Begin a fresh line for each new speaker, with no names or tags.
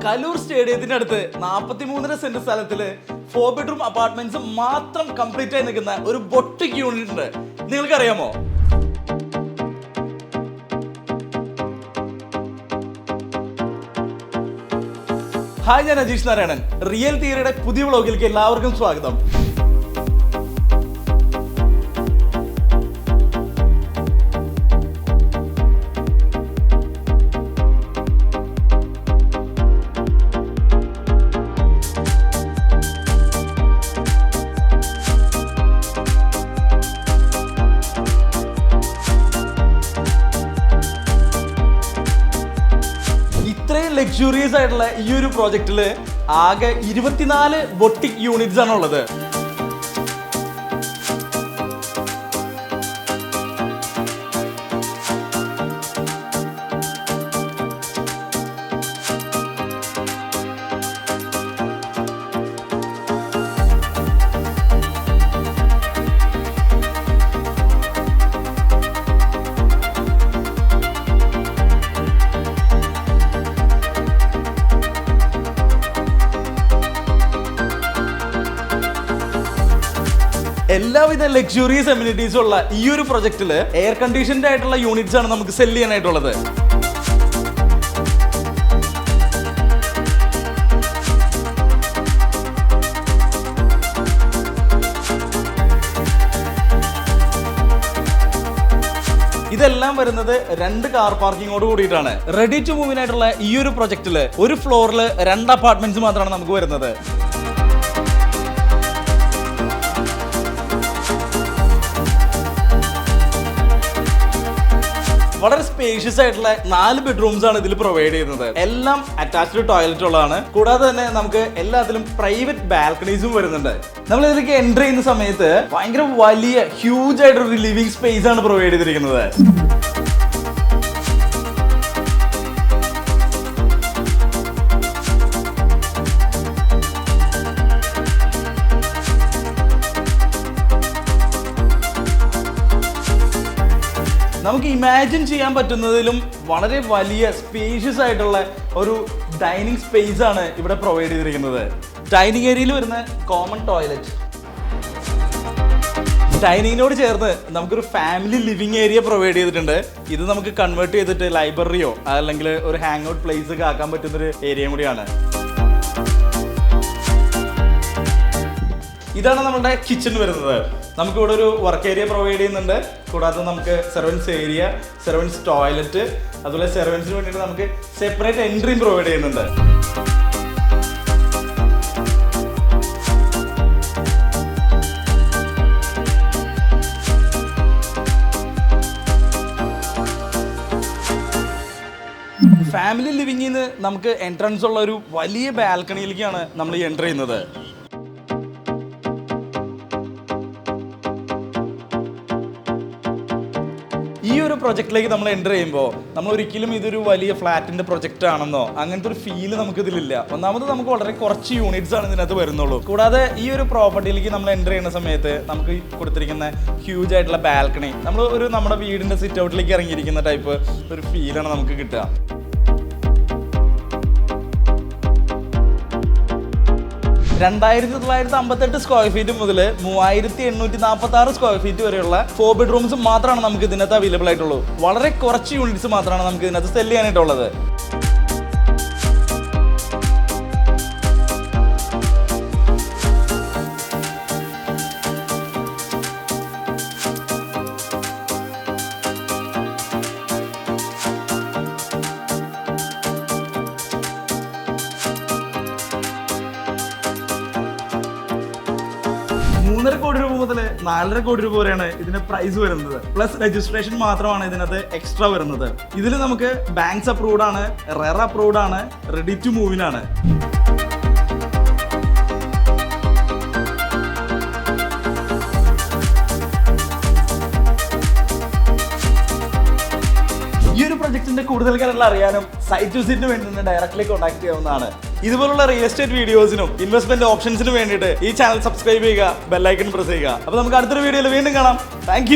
കലൂർ സ്റ്റേഡിയത്തിന്റെ അടുത്ത് 43 saint സ്ഥലത്തില് 4 bedroom apartments മാത്രം complete ആയി നിൽക്കുന്ന ഒരു ബൊട്ടിക് യൂണിറ്റ് ഉണ്ട്. നിങ്ങൾക്കറിയാമോ? ഹായ്, ഞാൻ അജീഷ് നാരായണൻ. റിയൽ തിയറിയുടെ പുതിയ വ്ളോഗിലേക്ക് എല്ലാവർക്കും സ്വാഗതം. ലക്ഷൂറിയസ് ആയിട്ടുള്ള ഈ ഒരു പ്രോജക്റ്റില് ആകെ 24 ബൊട്ടിക് യൂണിറ്റ്സ് ആണ് ഉള്ളത്. എല്ലാവിധ ലക്ഷൂറിയസ് എമ്യൂണിറ്റീസും ഉള്ള ഈ ഒരു പ്രൊജക്റ്റില് എയർ കണ്ടീഷൻഡ് ആയിട്ടുള്ള യൂണിറ്റ്സ് ആണ് നമുക്ക് സെല് ചെയ്യാനായിട്ടുള്ളത്. ഇതെല്ലാം വരുന്നത് 2 കാർ പാർക്കിങ്ങോട് കൂടിയിട്ടാണ്. റെഡി ടു മൂവിനായിട്ടുള്ള ഈ ഒരു പ്രൊജക്റ്റില് ഒരു ഫ്ലോറിൽ 2 അപ്പാർട്ട്മെന്റ്സ് മാത്രമാണ് നമുക്ക് വരുന്നത്. വളരെ സ്പേഷ്യസ് ആയിട്ടുള്ള 4 ബെഡ്റൂംസ് ആണ് ഇതിൽ പ്രൊവൈഡ് ചെയ്യുന്നത്. എല്ലാം അറ്റാച്ച്ഡ് ടോയ്ലറ്റ് ഉള്ളതാണ്. കൂടാതെ തന്നെ നമുക്ക് എല്ലാത്തിലും പ്രൈവറ്റ് ബാൽക്കണീസും വരുന്നുണ്ട്. നമ്മൾ ഇതിലേക്ക് എൻ്റർ ചെയ്യുന്ന സമയത്ത് ഭയങ്കര വലിയ ഹ്യൂജ് ആയിട്ടൊരു ലിവിംഗ് സ്പേസ് ആണ് പ്രൊവൈഡ് ചെയ്തിരിക്കുന്നത്. നമുക്ക് ഇമാജിൻ ചെയ്യാൻ പറ്റുന്നതിലും വളരെ വലിയ സ്പേഷ്യസ് ആയിട്ടുള്ള ഒരു ഡൈനിങ് സ്പേസ് ആണ് ഇവിടെ പ്രൊവൈഡ് ചെയ്തിരിക്കുന്നത്. ഡൈനിങ് ഏരിയയിൽ വരുന്ന കോമൺ ടോയ്ലറ്റ്, ഡൈനിങ്ങിനോട് ചേർന്ന് നമുക്കൊരു ഫാമിലി ലിവിങ് ഏരിയ പ്രൊവൈഡ് ചെയ്തിട്ടുണ്ട്. ഇത് നമുക്ക് കൺവേർട്ട് ചെയ്തിട്ട് ലൈബ്രറിയോ അല്ലെങ്കിൽ ഒരു ഹാങ് ഔട്ട് പ്ലേസ് ഒക്കെ ആക്കാൻ പറ്റുന്നൊരു ഏരിയയും കൂടിയാണ്. ഇതാണ് നമ്മുടെ കിച്ചൺ വരുന്നത്. നമുക്കിവിടെ ഒരു വർക്ക് ഏരിയ പ്രൊവൈഡ് ചെയ്യുന്നുണ്ട്. കൂടാതെ നമുക്ക് സെർവൻസ് ഏരിയ, സെർവൻസ് ടോയ്ലറ്റ്, അതുപോലെ സെർവൻസിന് വേണ്ടിയിട്ട് നമുക്ക് സെപ്പറേറ്റ് എൻട്രിയും പ്രൊവൈഡ് ചെയ്യുന്നുണ്ട്. ഫാമിലി ലിവിംഗിൽ നിന്ന് നമുക്ക് എൻട്രൻസ് ഉള്ള ഒരു വലിയ ബാൽക്കണിയിലേക്കാണ് നമ്മൾ എൻ്റർ ചെയ്യുന്നത്. ഈ ഒരു പ്രൊജക്റ്റിലേക്ക് നമ്മൾ എൻ്റർ ചെയ്യുമ്പോൾ നമ്മൾ ഒരിക്കലും ഇതൊരു വലിയ ഫ്ലാറ്റിൻ്റെ പ്രൊജക്റ്റ് ആണെന്നോ അങ്ങനത്തെ ഒരു ഫീല് നമുക്കിതിലില്ല. ഒന്നാമത് നമുക്ക് വളരെ കുറച്ച് യൂണിറ്റ്സ് ആണ് ഇതിനകത്ത് വരുന്നുള്ളൂ. കൂടാതെ ഈ ഒരു പ്രോപ്പർട്ടിയിലേക്ക് നമ്മൾ എൻ്റർ ചെയ്യുന്ന സമയത്ത് നമുക്ക് കൊടുത്തിരിക്കുന്ന ഹ്യൂജ് ആയിട്ടുള്ള ബാൽക്കണി നമ്മൾ നമ്മുടെ വീടിൻ്റെ സിറ്റ് ഔട്ടിലേക്ക് ഇറങ്ങിയിരിക്കുന്ന ടൈപ്പ് ഒരു ഫീലാണ് നമുക്ക് കിട്ടുക. $2,958 സ്ക്വയർ ഫീറ്റ് മുതൽ 3,846 സ്ക്വയർ ഫീറ്റ് വരെയുള്ള 4 ബെഡ്റൂംസ് മാത്രമാണ് നമുക്ക് ഇതിനകത്ത് അവൈലബിൾ ആയിട്ടുള്ളൂ. വളരെ കുറച്ച് യൂണിറ്റ്സ് മാത്രമാണ് നമുക്ക് ഇതിനകത്ത് സെല് ചെയ്യാനായിട്ടുള്ളത്. $3.5 കോടി മുതൽ 4.5 കോടി വരെയാണ് ഇതിന്റെ പ്രൈസ് വരുന്നത്. പ്ലസ് രജിസ്ട്രേഷൻ മാത്രമാണ് ഇതിനകത്ത് എക്സ്ട്രാ വരുന്നത്. ഇതിൽ നമുക്ക് ബാങ്ക്സ് അപ്രൂവ്ഡ് ആണ്, റെറ അപ്രൂവ്ഡ് ആണ്, റെഡി ടു മൂവിനാണ്. ഈ ഒരു പ്രൊജക്ടിന്റെ കൂടുതൽ കാര്യങ്ങൾ അറിയാനും സൈറ്റ് വിസിറ്റിന് വേണ്ടി ഡയറക്റ്റ്ലി കോൺടാക്ട് ചെയ്യാവുന്നതാണ്. ഇതുപോലുള്ള റിയൽ എസ്റ്റേറ്റ് വീഡിയോസിനും ഇൻവെസ്റ്റ്മെന്റ് ഓപ്ഷൻസിനും വേണ്ടിയിട്ട് ഈ ചാനൽ സബ്സ്ക്രൈബ് ചെയ്യുക, ബെൽ ഐക്കൺ പ്രസ് ചെയ്യുക. അപ്പോൾ നമുക്ക് അടുത്തൊരു വീഡിയോയിൽ വീണ്ടും കാണാം. താങ്ക്